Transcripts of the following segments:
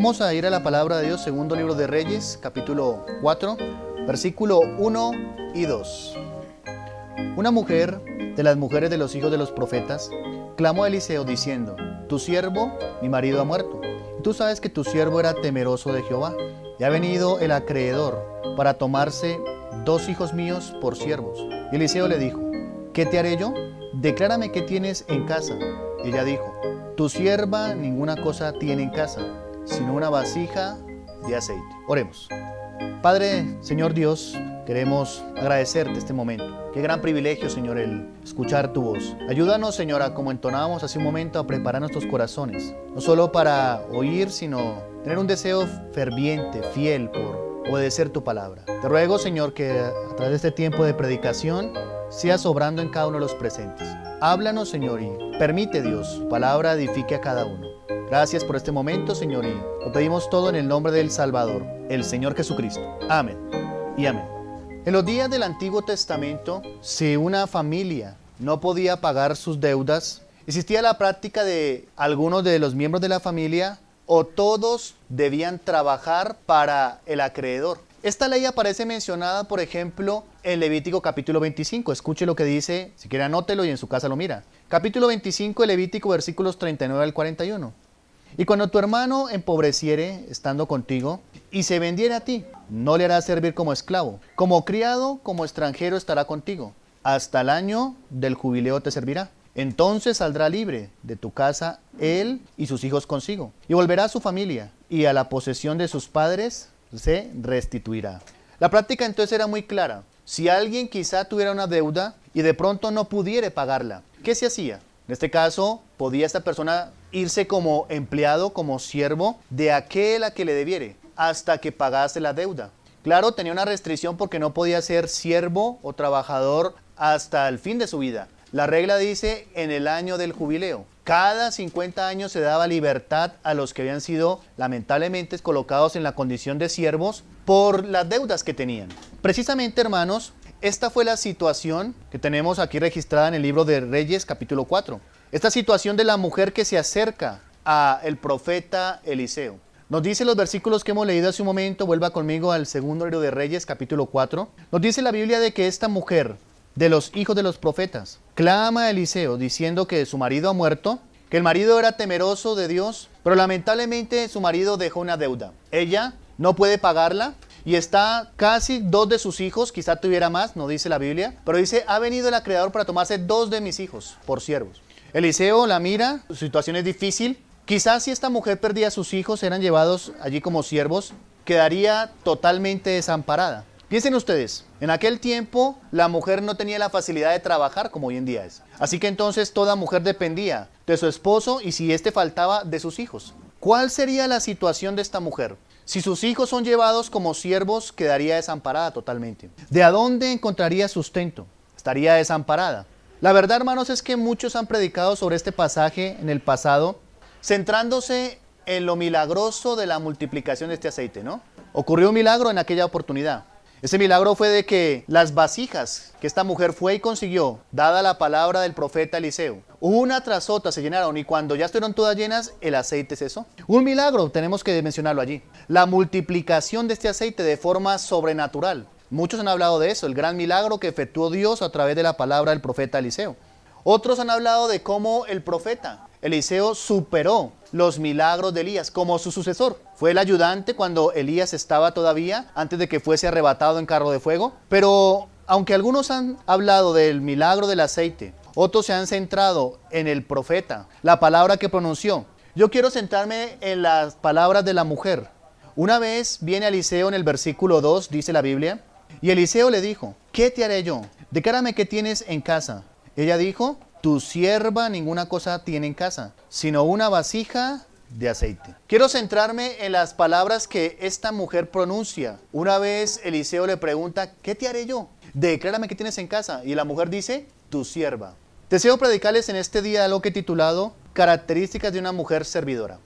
Vamos a ir a la palabra de Dios, segundo libro de Reyes, capítulo 4, versículo 1 y 2. Una mujer de las mujeres de los hijos de los profetas clamó a Eliseo diciendo: Tu siervo, mi marido, ha muerto. Y tú sabes que tu siervo era temeroso de Jehová, y ha venido el acreedor para tomarse 2 hijos míos por siervos. Y Eliseo le dijo: ¿Qué te haré yo? Declárame qué tienes en casa. Ella dijo: Tu sierva ninguna cosa tiene en casa, sino una vasija de aceite. Oremos. Padre, Señor Dios, queremos agradecerte este momento. Qué gran privilegio, Señor, el escuchar tu voz. Ayúdanos, Señora, como entonábamos hace un momento, a preparar nuestros corazones, no solo para oír, sino tener un deseo ferviente, fiel por obedecer tu palabra. Te ruego, Señor, que a través de este tiempo de predicación seas obrando en cada uno de los presentes. Háblanos, Señor, y permite, Dios, tu palabra edifique a cada uno. Gracias por este momento, Señor, y lo pedimos todo en el nombre del Salvador, el Señor Jesucristo. Amén y amén. En los días del Antiguo Testamento, si una familia no podía pagar sus deudas, existía la práctica de algunos de los miembros de la familia o todos debían trabajar para el acreedor. Esta ley aparece mencionada, por ejemplo, en Levítico capítulo 25. Escuche lo que dice, si quiere anótelo y en su casa lo mira. Capítulo 25 de Levítico, versículos 39 al 41. Y cuando tu hermano empobreciere estando contigo y se vendiera a ti, no le harás servir como esclavo. Como criado, como extranjero estará contigo. Hasta el año del jubileo te servirá. Entonces saldrá libre de tu casa él y sus hijos consigo. Y volverá a su familia y a la posesión de sus padres se restituirá. La práctica entonces era muy clara. Si alguien quizá tuviera una deuda y de pronto no pudiera pagarla, ¿qué se hacía? En este caso, podía esta persona irse como empleado, como siervo de aquel a que le debiere, hasta que pagase la deuda. Claro, tenía una restricción porque no podía ser siervo o trabajador hasta el fin de su vida. La regla dice en el año del jubileo. Cada 50 años se daba libertad a los que habían sido lamentablemente colocados en la condición de siervos por las deudas que tenían. Precisamente, hermanos, esta fue la situación que tenemos aquí registrada en el libro de Reyes capítulo 4. Esta situación de la mujer que se acerca al profeta Eliseo. Nos dice los versículos que hemos leído hace un momento, vuelva conmigo al segundo libro de Reyes capítulo 4. Nos dice la Biblia de que esta mujer de los hijos de los profetas clama a Eliseo diciendo que su marido ha muerto, que el marido era temeroso de Dios, pero lamentablemente su marido dejó una deuda. Ella no puede pagarla y está casi 2 de sus hijos, quizá tuviera más, no dice la Biblia, pero dice: ha venido el acreedor para tomarse 2 de mis hijos por siervos. Eliseo la mira, su situación es difícil. Quizás si esta mujer perdía a sus hijos, eran llevados allí como siervos, quedaría totalmente desamparada. Piensen ustedes, en aquel tiempo la mujer no tenía la facilidad de trabajar como hoy en día es. Así que entonces toda mujer dependía de su esposo y si éste faltaba, de sus hijos. ¿Cuál sería la situación de esta mujer? Si sus hijos son llevados como siervos, quedaría desamparada totalmente. ¿De dónde encontraría sustento? Estaría desamparada. La verdad, hermanos, es que muchos han predicado sobre este pasaje en el pasado, centrándose en lo milagroso de la multiplicación de este aceite, ¿no? Ocurrió un milagro en aquella oportunidad. Ese milagro fue de que las vasijas que esta mujer fue y consiguió, dada la palabra del profeta Eliseo, una tras otra se llenaron y cuando ya estuvieron todas llenas, el aceite cesó. Un milagro, tenemos que mencionarlo allí. La multiplicación de este aceite de forma sobrenatural. Muchos han hablado de eso, el gran milagro que efectuó Dios a través de la palabra del profeta Eliseo. Otros han hablado de cómo el profeta Eliseo superó los milagros de Elías como su sucesor. Fue el ayudante cuando Elías estaba todavía, antes de que fuese arrebatado en carro de fuego. Pero aunque algunos han hablado del milagro del aceite, otros se han centrado en el profeta, la palabra que pronunció. Yo quiero centrarme en las palabras de la mujer. Una vez viene Eliseo en el versículo 2, dice la Biblia, y Eliseo le dijo: ¿qué te haré yo? Declárame qué tienes en casa. Ella dijo: tu sierva ninguna cosa tiene en casa, sino una vasija de aceite. Quiero centrarme en las palabras que esta mujer pronuncia. Una vez Eliseo le pregunta: ¿qué te haré yo? Declárame qué tienes en casa. Y la mujer dice: tu sierva. Deseo predicarles en este día algo que he titulado Características de una mujer servidora.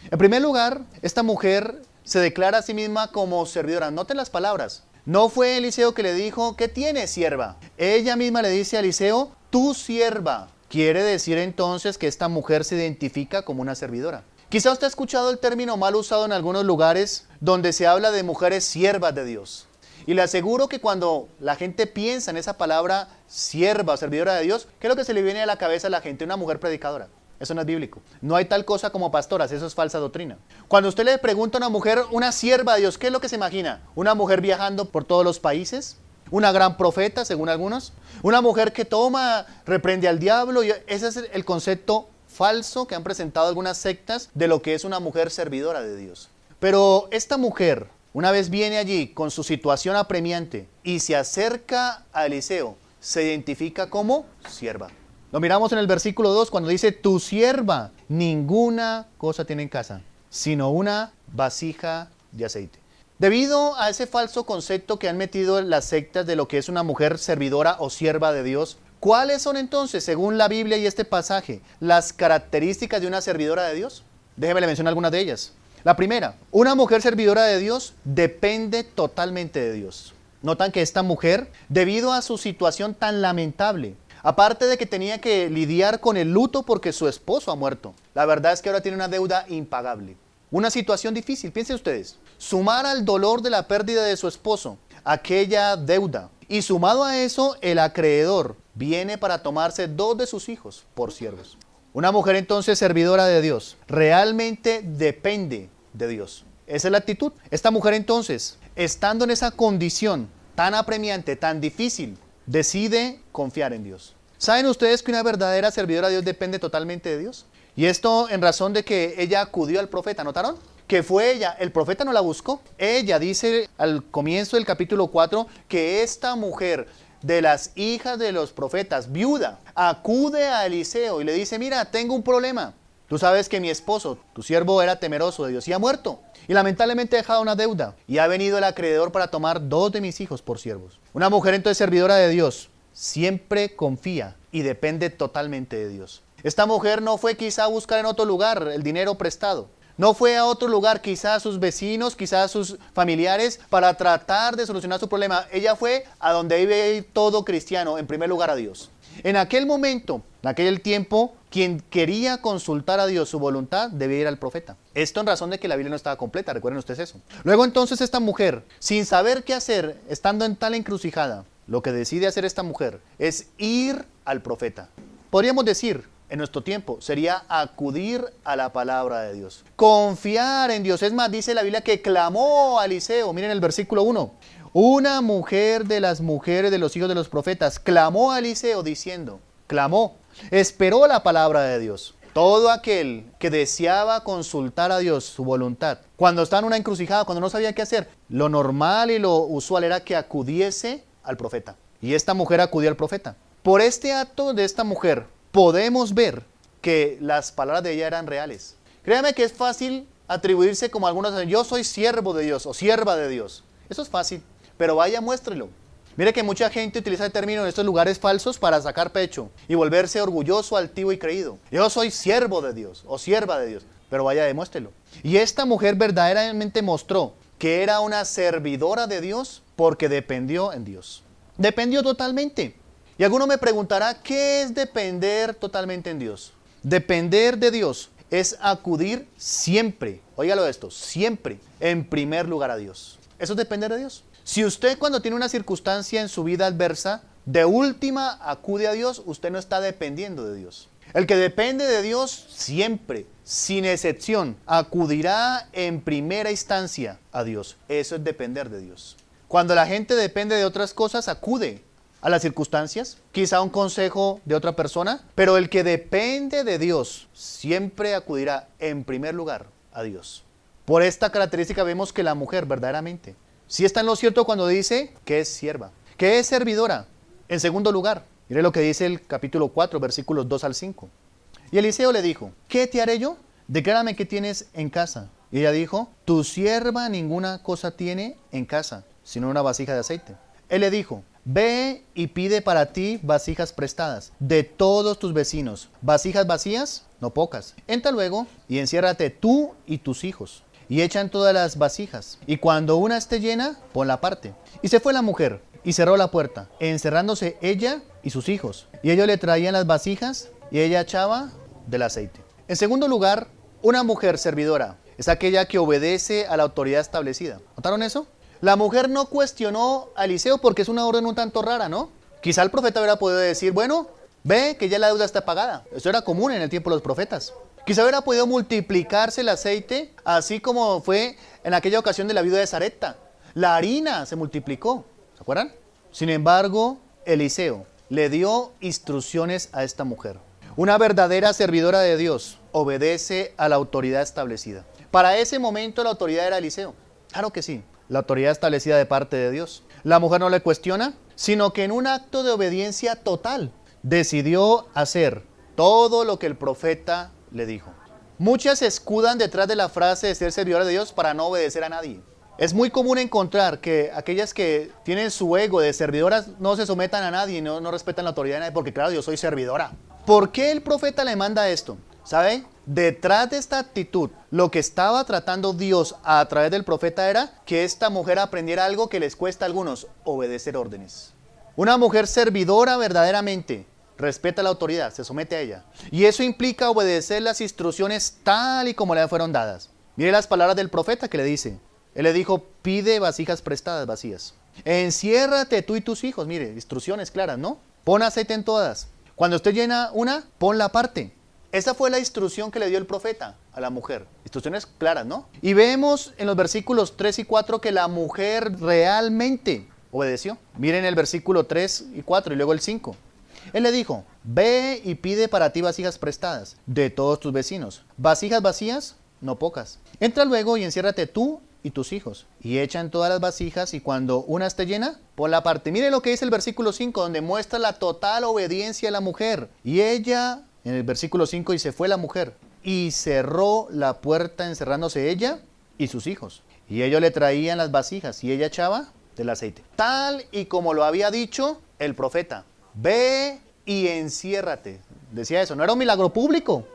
En primer lugar, esta mujer se declara a sí misma como servidora. Noten las palabras. No fue Eliseo que le dijo: ¿qué tienes, sierva? Ella misma le dice a Eliseo: tu sierva. Quiere decir entonces que esta mujer se identifica como una servidora. Quizá usted ha escuchado el término mal usado en algunos lugares donde se habla de mujeres siervas de Dios. Y le aseguro que cuando la gente piensa en esa palabra sierva o servidora de Dios, ¿qué es lo que se le viene a la cabeza a la gente? Una mujer predicadora. Eso no es bíblico. No hay tal cosa como pastoras, eso es falsa doctrina. Cuando usted le pregunta a una mujer, una sierva de Dios, ¿qué es lo que se imagina? ¿Una mujer viajando por todos los países? ¿Una gran profeta, según algunos? ¿Una mujer que toma, reprende al diablo? Y ese es el concepto falso que han presentado algunas sectas de lo que es una mujer servidora de Dios. Pero esta mujer, una vez viene allí con su situación apremiante y se acerca a Eliseo, se identifica como sierva. Lo miramos en el versículo 2 cuando dice, tu sierva ninguna cosa tiene en casa, sino una vasija de aceite. Debido a ese falso concepto que han metido las sectas de lo que es una mujer servidora o sierva de Dios, ¿cuáles son entonces, según la Biblia y este pasaje, las características de una servidora de Dios? Déjeme le mencionar algunas de ellas. La primera, una mujer servidora de Dios depende totalmente de Dios. Notan que esta mujer, debido a su situación tan lamentable, aparte de que tenía que lidiar con el luto porque su esposo ha muerto, la verdad es que ahora tiene una deuda impagable. Una situación difícil, piensen ustedes. Sumar al dolor de la pérdida de su esposo aquella deuda. Y sumado a eso, el acreedor viene para tomarse 2 de sus hijos por siervos. Una mujer entonces servidora de Dios realmente depende de Dios. Esa es la actitud. Esta mujer entonces, estando en esa condición tan apremiante, tan difícil, decide confiar en Dios. ¿Saben ustedes que una verdadera servidora de Dios depende totalmente de Dios? Y esto en razón de que ella acudió al profeta, ¿notaron? Que fue ella, el profeta no la buscó. Ella dice al comienzo del capítulo 4 que esta mujer de las hijas de los profetas, viuda, acude a Eliseo y le dice, mira, tengo un problema. Tú sabes que mi esposo, tu siervo, era temeroso de Dios y ha muerto. Y lamentablemente ha dejado una deuda. Y ha venido el acreedor para tomar 2 de mis hijos por siervos. Una mujer entonces servidora de Dios siempre confía y depende totalmente de Dios. Esta mujer no fue quizá a buscar en otro lugar el dinero prestado. No fue a otro lugar, quizá a sus vecinos, quizá a sus familiares, para tratar de solucionar su problema. Ella fue a donde iba ir todo cristiano, en primer lugar a Dios. En aquel momento, en aquel tiempo, quien quería consultar a Dios su voluntad debía ir al profeta. Esto en razón de que la Biblia no estaba completa, recuerden ustedes eso. Luego entonces esta mujer, sin saber qué hacer, estando en tal encrucijada, lo que decide hacer esta mujer es ir al profeta. Podríamos decir, en nuestro tiempo, sería acudir a la palabra de Dios. Confiar en Dios. Es más, dice la Biblia que clamó a Eliseo. Miren el versículo 1. Una mujer de las mujeres de los hijos de los profetas clamó a Eliseo diciendo, clamó, esperó la palabra de Dios. Todo aquel que deseaba consultar a Dios su voluntad, cuando estaba en una encrucijada, cuando no sabía qué hacer, lo normal y lo usual era que acudiese al profeta. Y esta mujer acudió al profeta. Por este acto de esta mujer, podemos ver que las palabras de ella eran reales. Créame que es fácil atribuirse como algunos dicen, yo soy siervo de Dios o sierva de Dios. Eso es fácil, pero vaya, muéstrelo. Mire que mucha gente utiliza el término en estos lugares falsos para sacar pecho y volverse orgulloso, altivo y creído. Yo soy siervo de Dios o sierva de Dios, pero vaya, demuéstrelo. Y esta mujer verdaderamente mostró que era una servidora de Dios porque dependió en Dios. Dependió totalmente. Y alguno me preguntará, ¿qué es depender totalmente en Dios? Depender de Dios es acudir siempre, óigalo esto, siempre, en primer lugar a Dios. Eso es depender de Dios. Si usted cuando tiene una circunstancia en su vida adversa, de última acude a Dios, usted no está dependiendo de Dios. El que depende de Dios siempre, sin excepción, acudirá en primera instancia a Dios. Eso es depender de Dios. Cuando la gente depende de otras cosas, acude a las circunstancias, quizá un consejo de otra persona, pero el que depende de Dios siempre acudirá en primer lugar a Dios. Por esta característica vemos que la mujer verdaderamente sí está en lo cierto cuando dice que es sierva, que es servidora. En segundo lugar, mire lo que dice el capítulo 4, versículos 2 al 5. Y Eliseo le dijo, ¿qué te haré yo? Declárame qué tienes en casa. Y ella dijo, tu sierva ninguna cosa tiene en casa, sino una vasija de aceite. Él le dijo, ve y pide para ti vasijas prestadas de todos tus vecinos. ¿Vasijas vacías? No pocas. Entra luego y enciérrate tú y tus hijos. Y echan todas las vasijas. Y cuando una esté llena, ponla aparte. Y se fue la mujer y cerró la puerta, encerrándose ella y sus hijos. Y ellos le traían las vasijas y ella echaba del aceite. En segundo lugar, Una mujer servidora es aquella que obedece a la autoridad establecida. ¿Notaron eso? La mujer no cuestionó a Eliseo porque es una orden un tanto rara, ¿no? Quizá el profeta hubiera podido decir, bueno, ve que ya la deuda está pagada. Eso era común en el tiempo de los profetas. Quizá hubiera podido multiplicarse el aceite, así como fue en aquella ocasión de la viuda de Sarepta. La harina se multiplicó, ¿se acuerdan? Sin embargo, Eliseo le dio instrucciones a esta mujer. Una verdadera servidora de Dios obedece a la autoridad establecida. Para ese momento la autoridad era Eliseo. Claro que sí, la autoridad establecida de parte de Dios. La mujer no le cuestiona, sino que en un acto de obediencia total decidió hacer todo lo que el profeta le dijo. Muchas se escudan detrás de la frase de ser servidora de Dios para no obedecer a nadie. Es muy común encontrar que aquellas que tienen su ego de servidoras no se sometan a nadie, no respetan la autoridad de nadie, porque claro, yo soy servidora. ¿Por qué el profeta le manda esto? ¿Sabe? Detrás de esta actitud, lo que estaba tratando Dios a través del profeta era que esta mujer aprendiera algo que les cuesta a algunos, obedecer órdenes. Una mujer servidora verdaderamente respeta la autoridad, se somete a ella. Y eso implica obedecer las instrucciones tal y como le fueron dadas. Mire las palabras del profeta que le dice. Él le dijo, pide vasijas prestadas vacías. Enciérrate tú y tus hijos. Mire, instrucciones claras, ¿no? Pon aceite en todas. Cuando usted llena una, ponla aparte. Esa fue la instrucción que le dio el profeta a la mujer. Instrucciones claras, ¿no? Y vemos en los versículos 3 y 4 que la mujer realmente obedeció. Miren el versículo 3 y 4 y luego el 5. Él le dijo, ve y pide para ti vasijas prestadas de todos tus vecinos. Vasijas vacías, no pocas. Entra luego y enciérrate tú y tus hijos. Y echan todas las vasijas y cuando una esté llena, ponla aparte. Mire lo que dice el versículo 5, donde muestra la total obediencia a la mujer. Y ella, en el versículo 5, y se fue la mujer y cerró la puerta encerrándose ella y sus hijos. Y ellos le traían las vasijas y ella echaba del aceite. Tal y como lo había dicho el profeta. Ve y enciérrate. Decía eso, no era un milagro público.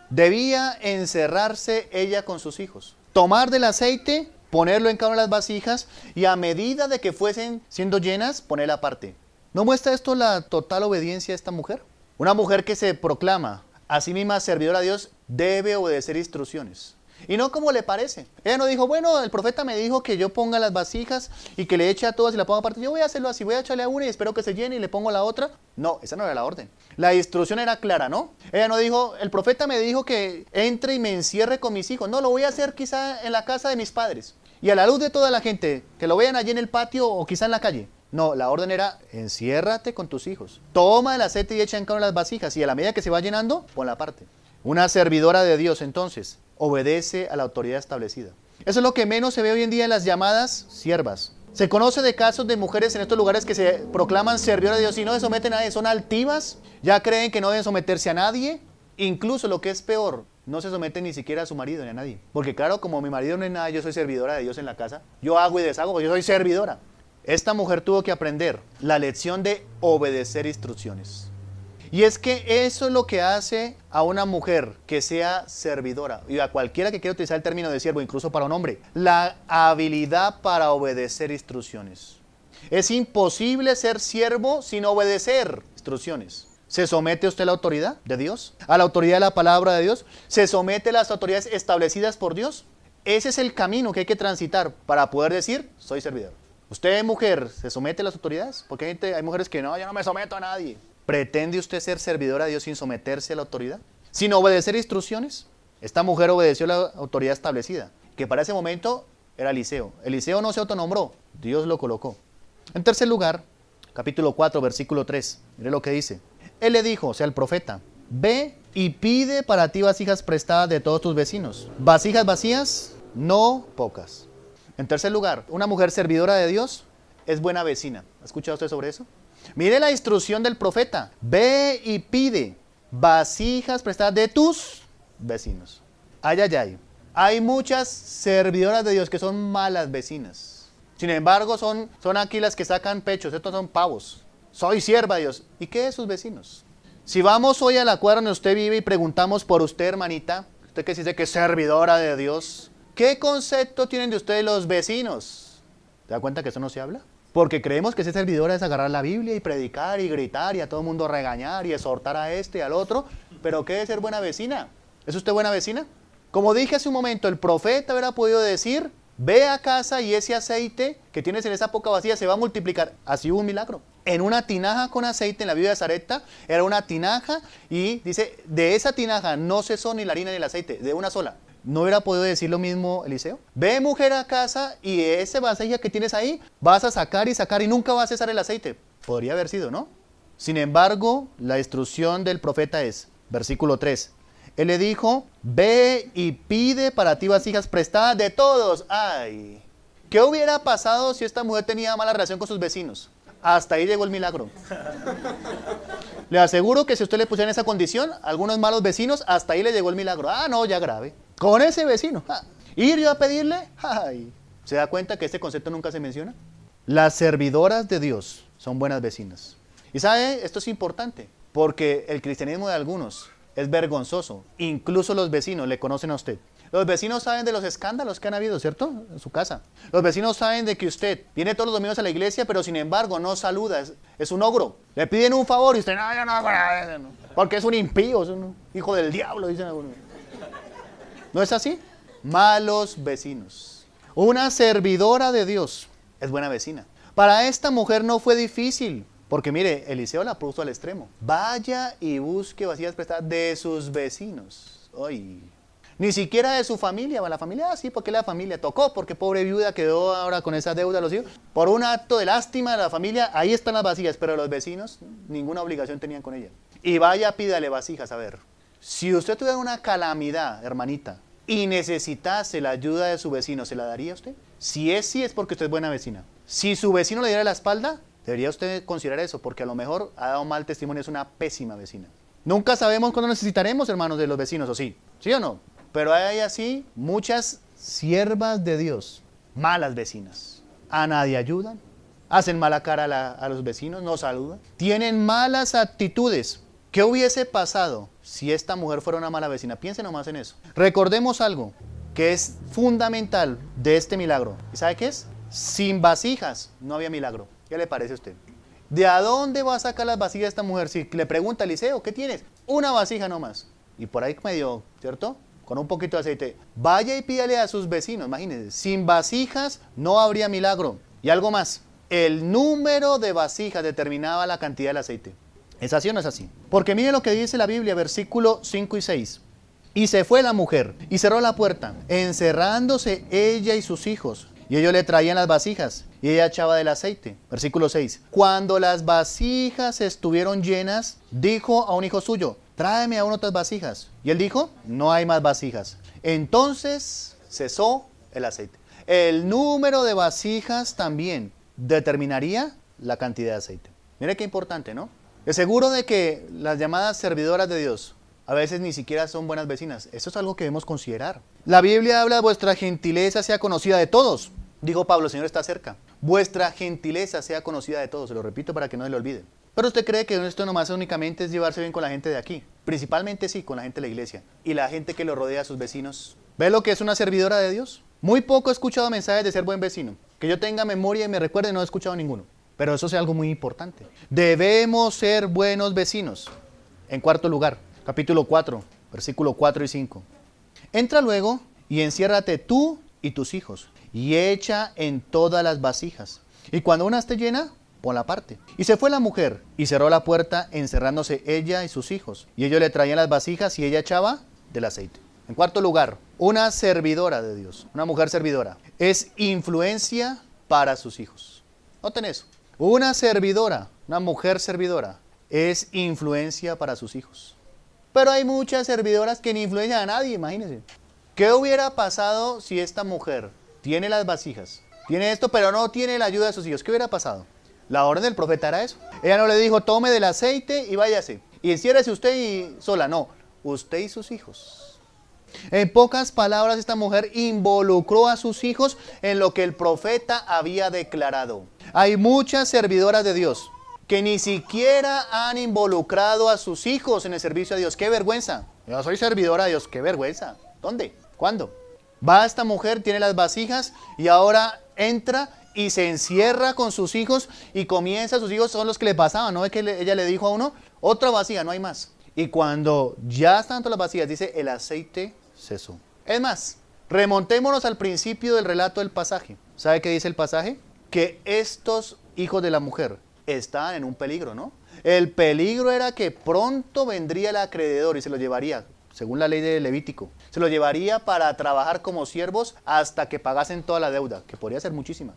Debía encerrarse ella con sus hijos. Tomar del aceite, ponerlo en cada una de las vasijas y a medida de que fuesen siendo llenas, ponerla aparte. ¿No muestra esto la total obediencia de esta mujer? Una mujer que se proclama a sí misma servidora a Dios debe obedecer instrucciones. Y no como le parece. Ella no dijo, bueno, el profeta me dijo que yo ponga las vasijas y que le eche a todas y la ponga aparte. Yo voy a hacerlo así, voy a echarle a una y espero que se llene y le pongo a la otra. No, esa no era la orden. La instrucción era clara, ¿no? Ella no dijo, el profeta me dijo que entre y me encierre con mis hijos. No, lo voy a hacer quizá en la casa de mis padres. Y a la luz de toda la gente, que lo vean allí en el patio o quizá en la calle. No, la orden era, enciérrate con tus hijos. Toma el aceite y echa en cada una de las vasijas y a la medida que se va llenando, ponla aparte. Una servidora de Dios, entonces, obedece a la autoridad establecida. Eso es lo que menos se ve hoy en día en las llamadas siervas. Se conoce de casos de mujeres en estos lugares que se proclaman servidoras de Dios y no se someten a nadie, son altivas, ya creen que no deben someterse a nadie, incluso lo que es peor, no se someten ni siquiera a su marido ni a nadie. Porque claro, como mi marido no es nada, yo soy servidora de Dios en la casa, yo hago y deshago, porque yo soy servidora. Esta mujer tuvo que aprender la lección de obedecer instrucciones. Y es que eso es lo que hace a una mujer que sea servidora, y a cualquiera que quiera utilizar el término de siervo, incluso para un hombre, la habilidad para obedecer instrucciones. Es imposible ser siervo sin obedecer instrucciones. ¿Se somete usted a la autoridad de Dios? ¿A la autoridad de la palabra de Dios? ¿Se somete a las autoridades establecidas por Dios? Ese es el camino que hay que transitar para poder decir, soy servidor. ¿Usted, mujer, se somete a las autoridades? Porque hay mujeres que no, yo no me someto a nadie. ¿Pretende usted ser servidora de Dios sin someterse a la autoridad? ¿Sin obedecer instrucciones? Esta mujer obedeció a la autoridad establecida, que para ese momento era Eliseo. Eliseo no se autonombró, Dios lo colocó. En tercer lugar, capítulo 4, versículo 3. Mire lo que dice. Él le dijo, o sea, el profeta, ve y pide para ti vasijas prestadas de todos tus vecinos. Vasijas vacías, no pocas. En tercer lugar, una mujer servidora de Dios es buena vecina. ¿Ha escuchado usted sobre eso? Mire la instrucción del profeta. Ve y pide vasijas prestadas de tus vecinos. Ay, ay, ay. Hay muchas servidoras de Dios que son malas vecinas. Sin embargo, son aquí las que sacan pechos. Estos son pavos. Soy sierva de Dios. ¿Y qué de sus vecinos? Si vamos hoy a la cuadra donde usted vive y preguntamos por usted, hermanita, usted que dice que es servidora de Dios, ¿qué concepto tienen de ustedes los vecinos? ¿Te da cuenta que eso no se habla? Porque creemos que ser servidora es agarrar la Biblia y predicar y gritar y a todo el mundo regañar y exhortar a este y al otro. ¿Pero qué es ser buena vecina? ¿Es usted buena vecina? Como dije hace un momento, el profeta hubiera podido decir, ve a casa y ese aceite que tienes en esa poca vacía se va a multiplicar. Así hubo un milagro. En una tinaja con aceite, en la viuda de Sarepta, era una tinaja y dice, de esa tinaja no cesó ni la harina ni el aceite, de una sola. ¿No hubiera podido decir lo mismo Eliseo? Ve, mujer, a casa y ese vasija que tienes ahí vas a sacar y nunca va a cesar el aceite. Podría haber sido, ¿no? Sin embargo, la instrucción del profeta es, versículo 3, él le dijo, ve y pide para ti vasijas prestadas de todos. ¡Ay! ¿Qué hubiera pasado si esta mujer tenía mala relación con sus vecinos? Hasta ahí llegó el milagro. Le aseguro que si usted le pusiera en esa condición, algunos malos vecinos, hasta ahí le llegó el milagro. Ah, no, ya grave. Con ese vecino. Ir yo a pedirle. Ay. ¿Se da cuenta que este concepto nunca se menciona? Las servidoras de Dios son buenas vecinas. Y sabe, esto es importante, porque el cristianismo de algunos es vergonzoso. Incluso los vecinos le conocen a usted. Los vecinos saben de los escándalos que han habido, ¿cierto? En su casa. Los vecinos saben de que usted viene todos los domingos a la iglesia, pero sin embargo no saluda, es un ogro. Le piden un favor y usted, no, yo no, porque es un impío, es un hijo del diablo, dicen algunos. ¿No es así? Malos vecinos. Una servidora de Dios es buena vecina. Para esta mujer no fue difícil, porque mire, Eliseo la puso al extremo. Vaya y busque vasijas prestadas de sus vecinos. Ay. Ni siquiera de su familia. La familia, sí, porque la familia tocó, porque pobre viuda quedó ahora con esa deuda a los hijos. Por un acto de lástima de la familia, ahí están las vasijas, pero los vecinos ninguna obligación tenían con ella. Y vaya, pídale vasijas, a ver. Si usted tuviera una calamidad, hermanita, y necesitase la ayuda de su vecino, ¿se la daría a usted? Si es sí, es porque usted es buena vecina. Si su vecino le diera la espalda, debería usted considerar eso, porque a lo mejor ha dado mal testimonio, es una pésima vecina. Nunca sabemos cuándo necesitaremos, hermanos, de los vecinos, ¿o sí? ¿Sí o no? Pero hay así muchas siervas de Dios, malas vecinas. A nadie ayudan, hacen mala cara a los vecinos, no saludan, tienen malas actitudes. ¿Qué hubiese pasado si esta mujer fuera una mala vecina? Piensen nomás en eso. Recordemos algo que es fundamental de este milagro. ¿Y sabe qué es? Sin vasijas no había milagro. ¿Qué le parece a usted? ¿De a dónde va a sacar las vasijas esta mujer? Si le pregunta a Eliseo, ¿qué tienes? Una vasija nomás. Y por ahí medio, ¿cierto? Con un poquito de aceite. Vaya y pídale a sus vecinos, imagínense. Sin vasijas no habría milagro. Y algo más. El número de vasijas determinaba la cantidad del aceite. ¿Es así o no es así? Porque mire lo que dice la Biblia, versículo 5 y 6. Y se fue la mujer y cerró la puerta, encerrándose ella y sus hijos. Y ellos le traían las vasijas y ella echaba del aceite. Versículo 6. Cuando las vasijas estuvieron llenas, dijo a un hijo suyo, tráeme aún otras vasijas. Y él dijo, no hay más vasijas. Entonces cesó el aceite. El número de vasijas también determinaría la cantidad de aceite. Mire qué importante, ¿no? Es seguro de que las llamadas servidoras de Dios a veces ni siquiera son buenas vecinas. Eso es algo que debemos considerar. La Biblia habla de vuestra gentileza sea conocida de todos. Dijo Pablo, el Señor está cerca. Vuestra gentileza sea conocida de todos. Se lo repito para que no se lo olvide. Pero usted cree que esto nomás únicamente es llevarse bien con la gente de aquí. Principalmente sí, con la gente de la iglesia. Y la gente que lo rodea, a sus vecinos. ¿Ve lo que es una servidora de Dios? Muy poco he escuchado mensajes de ser buen vecino. Que yo tenga memoria y me recuerde, no he escuchado ninguno. Pero eso es algo muy importante. Debemos ser buenos vecinos. En cuarto lugar, capítulo 4, versículo 4 y 5. Entra luego y enciérrate tú y tus hijos, y echa en todas las vasijas. Y cuando una esté llena, ponla aparte. Y se fue la mujer, y cerró la puerta, encerrándose ella y sus hijos. Y ellos le traían las vasijas, y ella echaba del aceite. En cuarto lugar, una servidora de Dios, una mujer servidora, es influencia para sus hijos. Noten eso. Una servidora, una mujer servidora, es influencia para sus hijos. Pero hay muchas servidoras que ni influencian a nadie, imagínense. ¿Qué hubiera pasado si esta mujer tiene las vasijas, tiene esto, pero no tiene la ayuda de sus hijos? ¿Qué hubiera pasado? La orden del profeta era eso. Ella no le dijo, tome del aceite y váyase. Y enciérrese usted y sola. No, usted y sus hijos. En pocas palabras, esta mujer involucró a sus hijos en lo que el profeta había declarado. Hay muchas servidoras de Dios que ni siquiera han involucrado a sus hijos en el servicio a Dios. ¡Qué vergüenza! Yo soy servidora de Dios. ¡Qué vergüenza! ¿Dónde? ¿Cuándo? Va esta mujer, tiene las vasijas y ahora entra y se encierra con sus hijos y comienza, sus hijos son los que le pasaban, ¿no? Es que ella le dijo a uno, otra vasija, no hay más. Y cuando ya están todas las vasijas, dice, el aceite cesó. Es más, remontémonos al principio del relato del pasaje. ¿Sabe qué dice el pasaje? Que estos hijos de la mujer estaban en un peligro, ¿no? El peligro era que pronto vendría el acreedor y se lo llevaría, según la ley de Levítico, se lo llevaría para trabajar como siervos hasta que pagasen toda la deuda, que podría ser muchísima.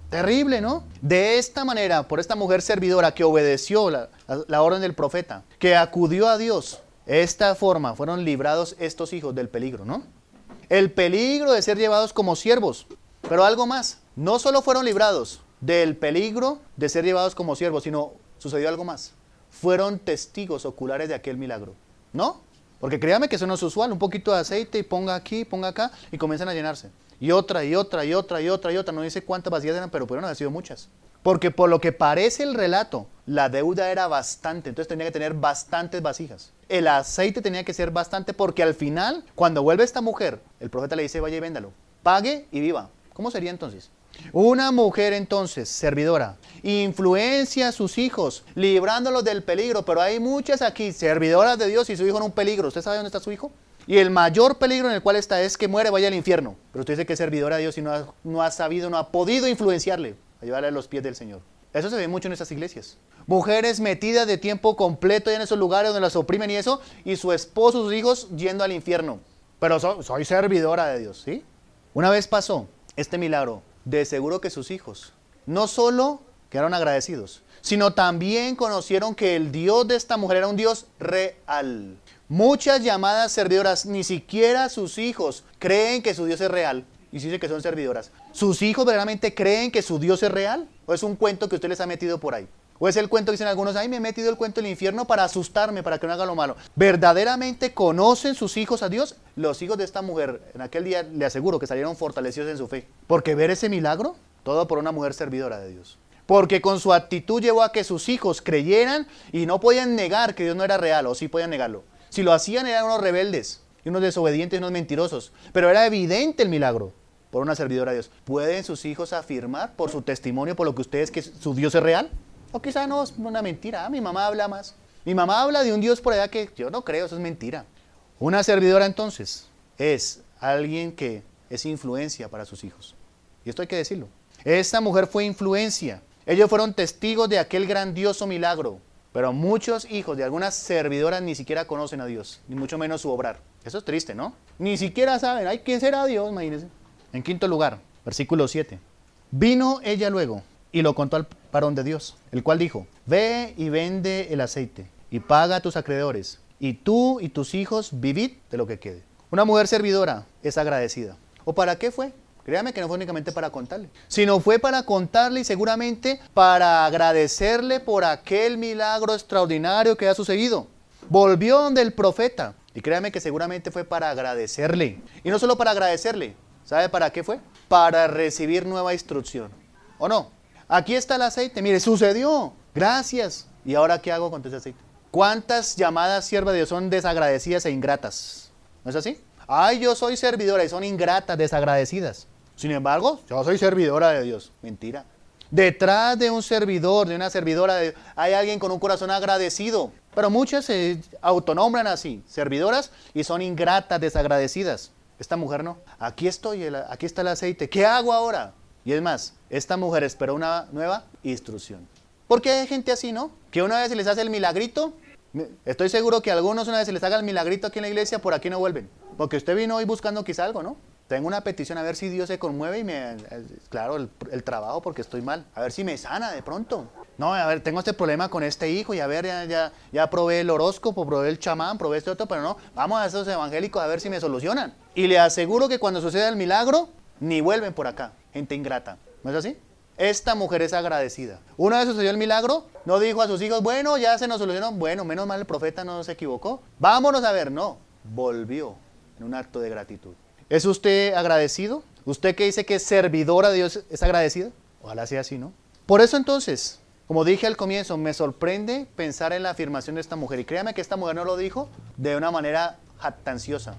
Terrible, ¿no? De esta manera, por esta mujer servidora que obedeció la orden del profeta, que acudió a Dios, de esta forma fueron librados estos hijos del peligro, ¿no? El peligro de ser llevados como siervos, pero algo más, no solo fueron librados del peligro de ser llevados como siervos, sino sucedió algo más. Fueron testigos oculares de aquel milagro, ¿no? Porque créame que eso no es usual, un poquito de aceite y ponga aquí, ponga acá y comienzan a llenarse. Y otra, y otra, y otra, y otra, y otra. No dice cuántas vasijas eran, pero pudieron haber sido muchas. Porque por lo que parece el relato, la deuda era bastante, entonces tenía que tener bastantes vasijas. El aceite tenía que ser bastante porque al final, cuando vuelve esta mujer, el profeta le dice, vaya y véndalo, pague y viva. ¿Cómo sería entonces? Una mujer entonces, servidora, influencia a sus hijos, librándolos del peligro, pero hay muchas aquí, servidoras de Dios y su hijo en un peligro. ¿Usted sabe dónde está su hijo? Y el mayor peligro en el cual está es que muere, vaya al infierno. Pero usted dice que es servidora de Dios y no ha sabido, no ha podido influenciarle, a llevarle a los pies del Señor. Eso se ve mucho en estas iglesias. Mujeres metidas de tiempo completo en esos lugares donde las oprimen y eso, y su esposo, sus hijos, yendo al infierno. Pero soy servidora de Dios, ¿sí? Una vez pasó este milagro, de seguro que sus hijos no solo quedaron agradecidos, sino también conocieron que el Dios de esta mujer era un Dios real. Muchas llamadas servidoras, ni siquiera sus hijos creen que su Dios es real. Y se dice que son servidoras. ¿Sus hijos verdaderamente creen que su Dios es real? ¿O es un cuento que usted les ha metido por ahí? ¿O es el cuento que dicen algunos, ay, me he metido el cuento del infierno para asustarme, para que no haga lo malo? ¿Verdaderamente conocen sus hijos a Dios? Los hijos de esta mujer, en aquel día le aseguro que salieron fortalecidos en su fe. Porque ver ese milagro, todo por una mujer servidora de Dios. Porque con su actitud llevó a que sus hijos creyeran y no podían negar que Dios no era real, o sí podían negarlo. Si lo hacían eran unos rebeldes, y unos desobedientes, y unos mentirosos. Pero era evidente el milagro por una servidora de Dios. ¿Pueden sus hijos afirmar por su testimonio, por lo que ustedes, que su Dios es real? O quizá no, es una mentira. Mi mamá habla más. Mi mamá habla de un Dios por allá que yo no creo, eso es mentira. Una servidora entonces es alguien que es influencia para sus hijos. Y esto hay que decirlo. Esta mujer fue influencia. Ellos fueron testigos de aquel grandioso milagro. Pero muchos hijos de algunas servidoras ni siquiera conocen a Dios, ni mucho menos su obrar. Eso es triste, ¿no? Ni siquiera saben, ay, ¿quién será Dios? Imagínense. En quinto lugar, versículo 7. Vino ella luego y lo contó al varón de Dios, el cual dijo, ve y vende el aceite y paga a tus acreedores, y tú y tus hijos vivid de lo que quede. Una mujer servidora es agradecida. ¿O para qué fue? Créame que no fue únicamente para contarle, sino fue para contarle y seguramente para agradecerle por aquel milagro extraordinario que ha sucedido. Volvió donde el profeta y créame que seguramente fue para agradecerle. Y no solo para agradecerle, ¿sabe para qué fue? Para recibir nueva instrucción. ¿O no? Aquí está el aceite, mire, sucedió, gracias. ¿Y ahora qué hago con todo ese aceite? ¿Cuántas llamadas siervas de Dios son desagradecidas e ingratas? ¿No es así? Ay, yo soy servidora y son ingratas, desagradecidas. Sin embargo, yo soy servidora de Dios. Mentira. Detrás de un servidor, de una servidora de Dios, hay alguien con un corazón agradecido. Pero muchas se autonombran así, servidoras, y son ingratas, desagradecidas. Esta mujer no. Aquí estoy, aquí está el aceite. ¿Qué hago ahora? Y es más, esta mujer esperó una nueva instrucción. Porque hay gente así, ¿no? Que una vez se les hace el milagrito. Estoy seguro que a algunos una vez se les haga el milagrito aquí en la iglesia, por aquí no vuelven. Porque usted vino hoy buscando quizá algo, ¿no? Tengo una petición a ver si Dios se conmueve y claro, el trabajo porque estoy mal. A ver si me sana de pronto. No, a ver, tengo este problema con este hijo y a ver, ya probé el horóscopo, probé el chamán, probé este otro, pero no, vamos a esos evangélicos a ver si me solucionan. Y le aseguro que cuando suceda el milagro, ni vuelven por acá, gente ingrata. ¿No es así? Esta mujer es agradecida. Una vez sucedió el milagro, no dijo a sus hijos, bueno, ya se nos solucionó, bueno, menos mal el profeta no se equivocó. Vámonos a ver, no, volvió en un acto de gratitud. ¿Es usted agradecido? ¿Usted que dice que es servidora de Dios es agradecida? Ojalá sea así, ¿no? Por eso entonces, como dije al comienzo, me sorprende pensar en la afirmación de esta mujer. Y créame que esta mujer no lo dijo de una manera jactanciosa.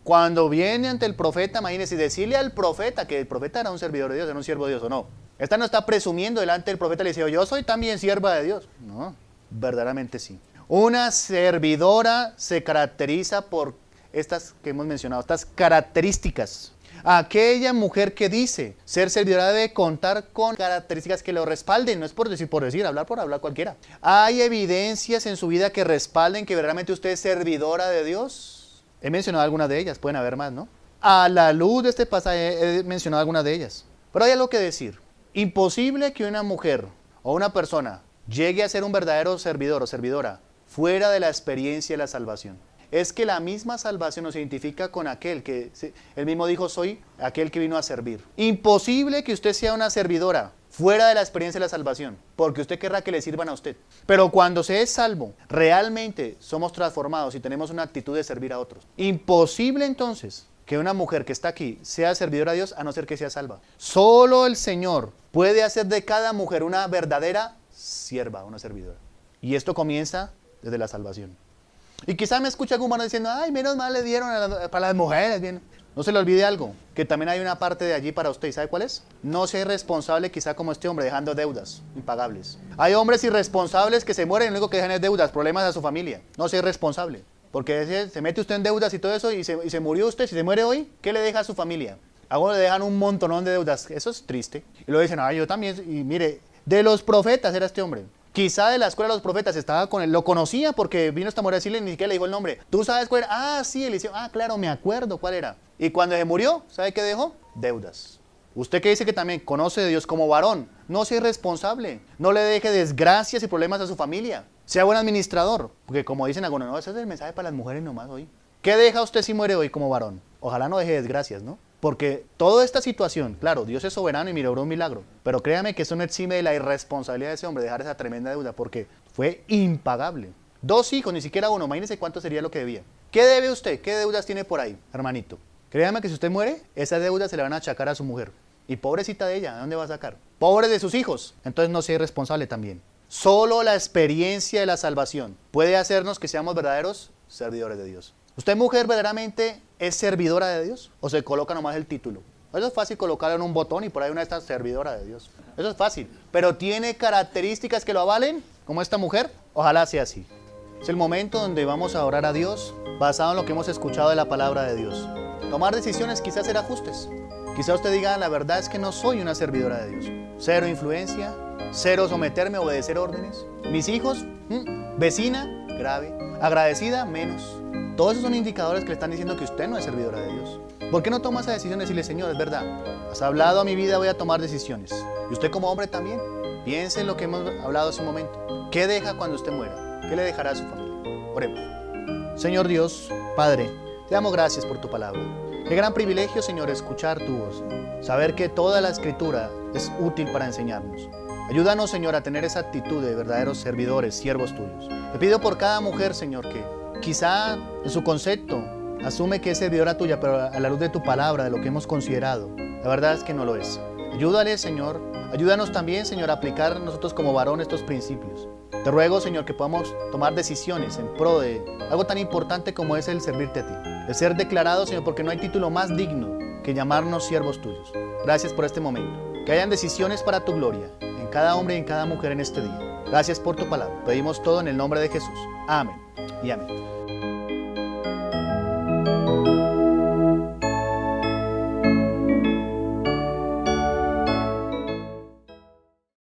Cuando viene ante el profeta, imagínese, decirle al profeta que el profeta era un servidor de Dios, era un siervo de Dios o no. Esta no está presumiendo delante del profeta, le dice, yo soy también sierva de Dios. No, verdaderamente sí. Una servidora se caracteriza por estas que hemos mencionado, estas características. Aquella mujer que dice ser servidora debe contar con características que lo respalden, no es por decir, hablar por hablar cualquiera. ¿Hay evidencias en su vida que respalden que verdaderamente usted es servidora de Dios? He mencionado algunas de ellas, pueden haber más, ¿no? A la luz de este pasaje he mencionado algunas de ellas. Pero hay algo que decir. Imposible que una mujer o una persona llegue a ser un verdadero servidor o servidora fuera de la experiencia de la salvación. Es que la misma salvación nos identifica con aquel que, él mismo dijo, soy aquel que vino a servir. Imposible que usted sea una servidora fuera de la experiencia de la salvación, porque usted querrá que le sirvan a usted. Pero cuando se es salvo, realmente somos transformados y tenemos una actitud de servir a otros. Imposible entonces que una mujer que está aquí sea servidora a Dios a no ser que sea salva. Solo el Señor puede hacer de cada mujer una verdadera sierva, una servidora. Y esto comienza desde la salvación. Y quizá me escuche algún humano diciendo, ay, menos mal le dieron para las mujeres. Bien. No se le olvide algo, que también hay una parte de allí para usted. ¿Y sabe cuál es? No sea irresponsable quizá como este hombre, dejando deudas impagables. Hay hombres irresponsables que se mueren y lo único que dejan es deudas, problemas a su familia. No sea irresponsable, porque se mete usted en deudas y todo eso y se murió usted. Si se muere hoy, ¿qué le deja a su familia? A uno le dejan un montonón de deudas. Eso es triste. Y luego dicen, yo también. Y mire, de los profetas era este hombre. Quizá de la escuela de los profetas estaba con él, lo conocía porque vino esta mujer a decirle, ni siquiera le dijo el nombre. ¿Tú sabes cuál era? Sí, Eliseo. Claro, me acuerdo cuál era. Y cuando se murió, ¿sabe qué dejó? Deudas. Usted que dice que también conoce de Dios como varón, no sea irresponsable. No le deje desgracias y problemas a su familia. Sea buen administrador. Porque como dicen algunos, no, ese es el mensaje para las mujeres nomás hoy. ¿Qué deja usted si muere hoy como varón? Ojalá no deje desgracias, ¿no? Porque toda esta situación, claro, Dios es soberano y miró un milagro, pero créame que eso no exime de la irresponsabilidad de ese hombre dejar esa tremenda deuda, porque fue impagable. 2 hijos, ni siquiera uno, imagínense cuánto sería lo que debía. ¿Qué debe usted? ¿Qué deudas tiene por ahí, hermanito? Créame que si usted muere, esas deudas se le van a achacar a su mujer. Y pobrecita de ella, ¿de dónde va a sacar? Pobre de sus hijos, entonces no sea irresponsable también. Solo la experiencia de la salvación puede hacernos que seamos verdaderos servidores de Dios. ¿Usted, mujer, verdaderamente es servidora de Dios? ¿O se coloca nomás el título? Eso es fácil colocarlo en un botón y por ahí una está servidora de Dios. Eso es fácil. Pero ¿tiene características que lo avalen? Como esta mujer. Ojalá sea así. Es el momento donde vamos a orar a Dios basado en lo que hemos escuchado de la palabra de Dios. Tomar decisiones, quizás hacer ajustes. Quizás usted diga, la verdad es que no soy una servidora de Dios. Cero influencia, cero someterme, obedecer órdenes. Mis hijos, vecina, grave. Agradecida, menos. Todos esos son indicadores que le están diciendo que usted no es servidora de Dios. ¿Por qué no toma esa decisión de decirle, Señor, es verdad, has hablado a mi vida, voy a tomar decisiones? Y usted como hombre también, piense en lo que hemos hablado hace un momento. ¿Qué deja cuando usted muera? ¿Qué le dejará a su familia? Oremos. Señor Dios, Padre, te damos gracias por tu palabra. Qué gran privilegio, Señor, escuchar tu voz. Saber que toda la Escritura es útil para enseñarnos. Ayúdanos, Señor, a tener esa actitud de verdaderos servidores, siervos tuyos. Te pido por cada mujer, Señor, que quizá en su concepto asume que es servidora tuya, pero a la luz de tu palabra, de lo que hemos considerado, la verdad es que no lo es. Ayúdale, Señor. Ayúdanos también, Señor, a aplicar nosotros como varón estos principios. Te ruego, Señor, que podamos tomar decisiones en pro de algo tan importante como es el servirte a ti. El ser declarado, Señor, porque no hay título más digno que llamarnos siervos tuyos. Gracias por este momento. Que hayan decisiones para tu gloria en cada hombre y en cada mujer en este día. Gracias por tu palabra. Pedimos todo en el nombre de Jesús. Amén y amén.